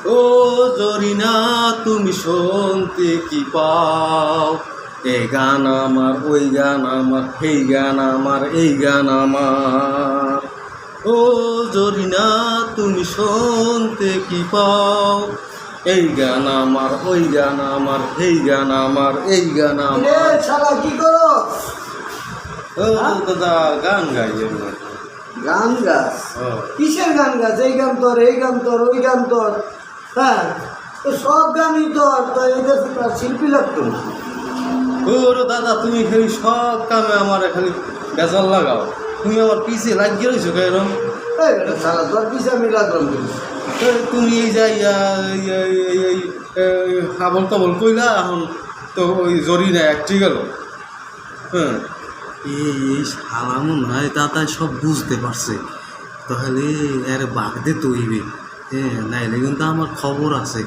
ও জরিনা তুমি শুনতে কি পাও, এই গান আমার, ওই গান আমার, এই গান আমার, এই গান আমার। ও জরিনা তুমি শুনতে কি পাও, এই গান আমার, ওই গান আমার, এই গান আমার, এই গান আমার। শালা কি করো? ও দাদা গান গাই। গান গাছ? কিসের গান গাছ? এই গান তোর, এই গান তোর, ওই গান তোর, হ্যাঁ তো সব গানই তোর, তো এদের শিল্পী লাগতো না। ওরে দাদা তুমি খালি সব কামে আমার খালি বেজাল লাগাও, তুমি আমার পিছিয়ে লাগিয়ে রয়েছো কেরম? শালা তোর পিছে আমি লাগলাম কিন্তু। তুমি এই যাই আবল তাবল কইলা, এখন তো ওই জরিনা একটি গেল। হ্যাঁ এই শালা মনে হয় দাদা সব বুঝতে পারছে, তাহলে এর বাগদে তৈবে। হ্যাঁ নাইলে কিন্তু আমার খবর আছে,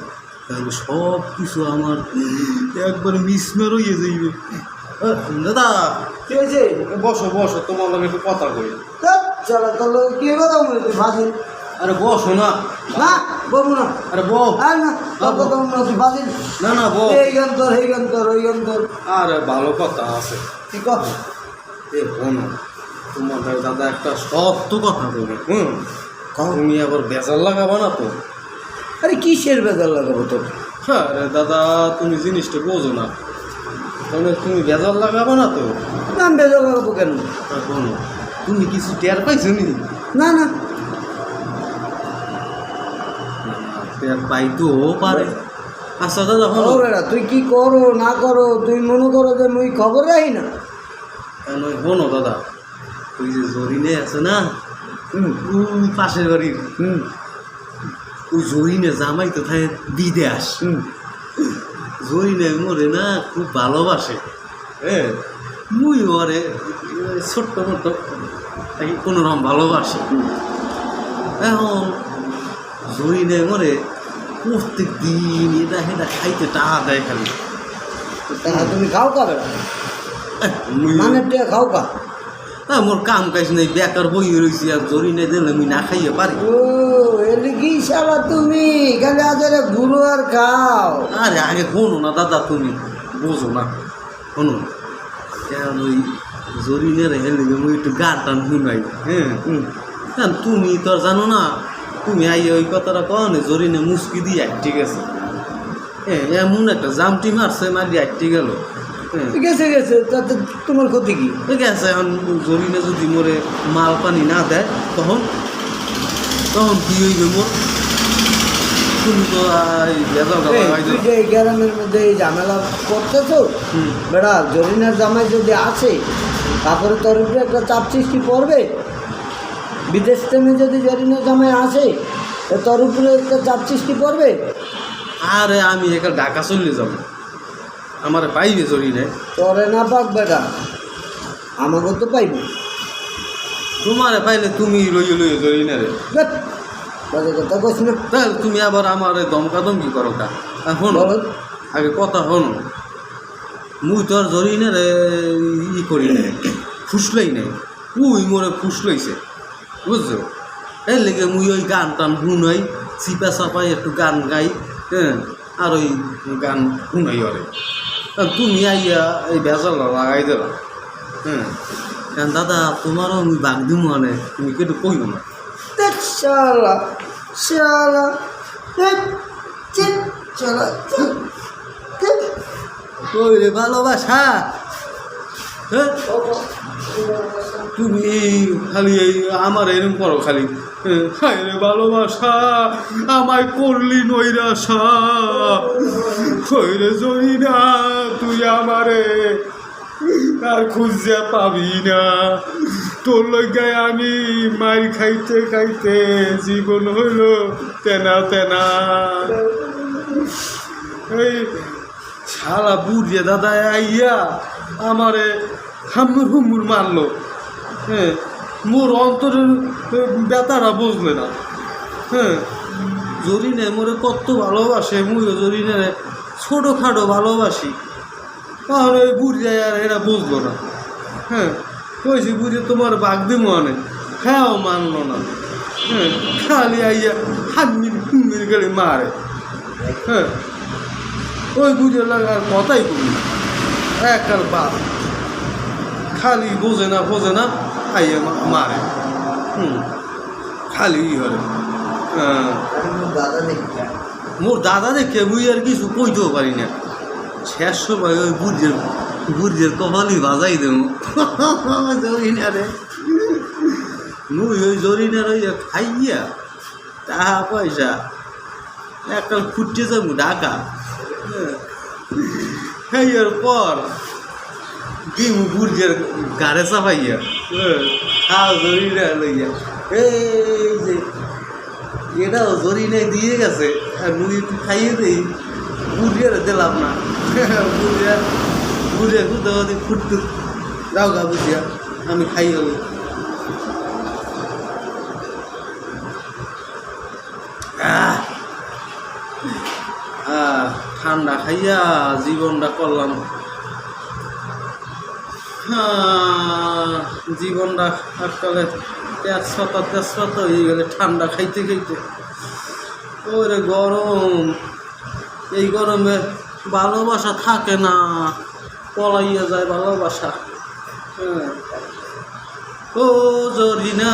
তাহলে সব কিছু আমার একবার মিসমের হয়ে যাইবে। দাদা কি হয়েছে? বসো বসো, তোমার লগে একটু কথা কই। চলো তোর কি কথা বলে তুই ফাজিল? আরে বসো না। না বলবো না। আরে বউ। আর না তোর কথা বলবো না, তুই ফাজিল। না না বউ। এই গান তোর, এই গান তোর, ওই গান তোর। আরে ভালো কথা আছে। কি কথা? এ বোনো, তোমার দাদা একটা সত্য কথা বলে। তুমি আবার বেজাল লাগাবো না তো? আরে কিসের বেজাল লাগাবো তোর? হ্যাঁ রে দাদা তুমি জিনিসটা বোঝো না, তাহলে তুমি বেজাল লাগাবো না তো? না আমি বেজাল লাগাবো কেন? শোনো, তুমি কিছু টের পাইছো নি? না না টের পাইতো পারে। আচ্ছা দাদা হলো বেড়া, তুই কি করো না করো, তুই মনে করো যে মুই খবর রাখি না? শোনো দাদা, ওই যে জরিনে আছে না, পাশের বাড়ির, ওই জরিনে জামাই তো থাকে বিদেশ। জরিনে মরে না খুব ভালোবাসে। হ্যাঁ মুই ওরে ছোট্ট মোটো কোনো রকম ভালোবাসে। এখন জরিনে মরে প্রত্যেক দিন এটা সেটা খাইতে টাকা দেয় খালি। তুমি খাও কা বেড়া? মানে খাও কা? হ্যাঁ মোর কাম কাজ নেই, বেকার বই রয়েছি, আর জরিনে দিলে আমি না খাইয়ে পারি। ও এলে কি শালা তুমি খালি আজারে ঘুরো আর খাও? আরে আগে শোনো না দাদা, তুমি বোঝো না। শোনো, ওই জরিনের হেলে আমি একটু গান টান শুনাই। হ্যাঁ তুমি তো আর জানো না, তুমি আইয়ে ওই কথাটা কও না, জরিনে মুসকি দিয়ে ঠিক আছে। হ্যাঁ এমন একটা জামটি মারছে, মারি আটটি গেল। গেছে গেছে, তাতে তোমার ক্ষতি কি? গেছে। এখন জরিনে যদি মোরে মাল পানি না দেয়, তখন তখন কি হইবে মোর? তুমি তো এই গ্রামের মধ্যে এই ঝামেলা করতেছো বেড়া, জরিনার জামাই যদি আছে তারপরে তোর উপরে একটা চাপ সৃষ্টি করবে। বিদেশ থেকে যদি জরিনার জামাই আসে তোর উপরে একটা চাপ সৃষ্টি করবে। আরে আমি একটা ঢাকা চলে যাব, আমার পাইবে জরিনে। তোরে না পাক বেটা, আমাকে তো পাইবে। তোমারে পাইলে তুমি লইয়ে লইয়ে জরিনে রে। কথা কইস না। তাহলে তুমি আবার আমার দমকা দমকি করো কা? শোনো আগে কথা, শোনো, মুই তো আর জরিনে রে ই করি নাই, ফুসলাই নাই, উই মোরে ফুসলাইছে, বুঝছো? এর লেগে মুই ওই গান টান শুনাই, চিপা চাপাই একটু গান গাই। হ্যাঁ আর ওই গান শুনাই ওরে। তুমি আইয়া এই বেজাল লাগাই দেবা। হ্যাঁ কারণ দাদা তোমারও আমি বাগ দিব মানে, তুমি কেটু কইও না। শালা শালা শালা ওই রে ভালোবাসা, হ্যাঁ তুমি খালি এই আমার এরকম করো খালি। হায় রে ভালোবাসা আমায় করলি নৈরাশা, ওই রে জরিনা তুই আমারে আর খুঁজে পাবি না, তোর লগায় আমি মাইর খাইতে খাইতে জীবন হইল তেনা তেনা। এই শালা বুড়িয়ে দাদা আইয়া আমারে হাম্মুর হুম্মুর মারলো। হ্যাঁ মোর অন্তরের ব্যথাটা বুঝলে না। হ্যাঁ জরিনে মোরে কত ভালোবাসে, মুইও জরিনে ছোটোখাটো ভালোবাসি। তাহলে ওই বুড়িয়ে আর এরা বুঝলো না। হ্যাঁ কইছি বুঝে তোমার বাঘ দিমো অনেক, হ্যাঁ মানলো না। হ্যাঁ খালি আইয়া হাম্মির হুম্মির গেলে মারে। হ্যাঁ ওই বুঝে লাগার কথাই করি না একটার বাপ খালি বোঝে না আইয়ে মারে খালি হরে দাদা দেখি মোর দাদা দেখে মুই আর কিছু কইতেও পারি না শেষ সময় ওই বুঝের কপালি বাজাই দেব জরিনারে মুই ওই জরিনার ওই খাইয়া টাকা পয়সা একটা ফুটতে যাবো ঢাকা খাইয়ার পর দিমু বুঝের গাড়ে চাপাইয়া খাও জরিনা লইয়া এই যে এটাও জরিনায় দিয়ে গেছে আর মুই একটু খাইয়ে দিই বুড়িয়ারে দিলাম না বুড়িয়া খুঁজতে ফুটতে যাও গা বুঝিয়া আমি খাই হলো ঠান্ডা খাইয়া জীবনটা করলাম জীবনটা আজকালে তেজপাতা হয়ে গেলে ঠান্ডা খাইতে ওরে গরম এই গরমে ভালোবাসা থাকে না পলাইয়া যায় ভালোবাসা ও জরিনা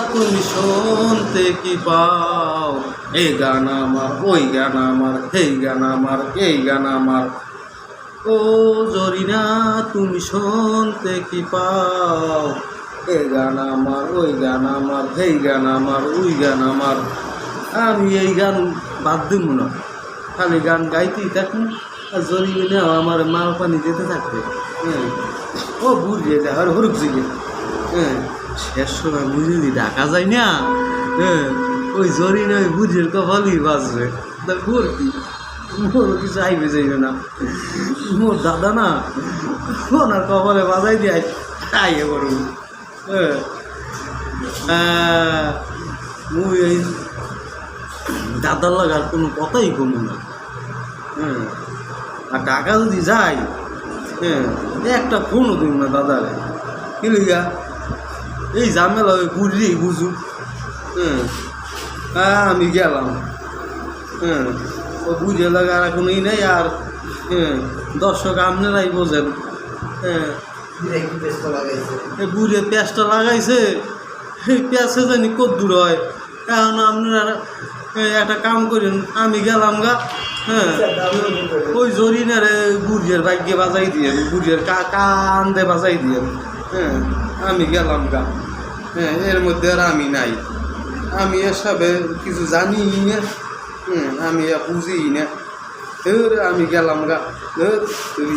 তুমি শুনতে কি পাও এই গান আমার ওই গান আমার এই গান আমার এই গান আমার ও জরিনা তুমি শুনতে কি পাও এই গান আমার ওই গান আমার এই গান আমার ওই গান আমার আমি এই গান বাদ দিব না খালি গান গাইতেই থাকুন আর জরিনা আমার মাল পানি যেতে থাকবে ও বুঝিয়ে যায় আর হরুক জিগে শেষ সময় বুঝলি ডাকা যায় না ওই জরিনা ওই বুঝের কপালই বাজবে তা করবি মোর কিছু আইবে যাইবে না মোর দাদা না ওনার কপালে বাজাই দিয়ে আইয়ে করব মুই এই দাদার লাগার কোনো কথাই কমু না আর টাকা যদি যাই একটা ফোনও দিব না দাদারে কি লিগা এই ঝামেলা ওই বুঝলেই বুঝুক আমি গেলাম ও বুঝে লাগার এখন এই নেই আর দর্শক আপনারাই বোঝেন বুড়ে পেঁয়াজটা লাগাইছে এই পেঁয়াজে জানি কত দূর হয় এখন আপনারা একটা কাম করেন আমি গেলাম গা ওই জরিনারে বুড়িয়ার ভাগ্যে বাজাই দিয়ে বুড়িয়ার কান্দে বাজাই দিয়ে আমি গেলাম গা এর মধ্যে আর আমি নাই আমি এসবে কিছু জানি না আমি বুঝি না আমি গেলাম গা তুই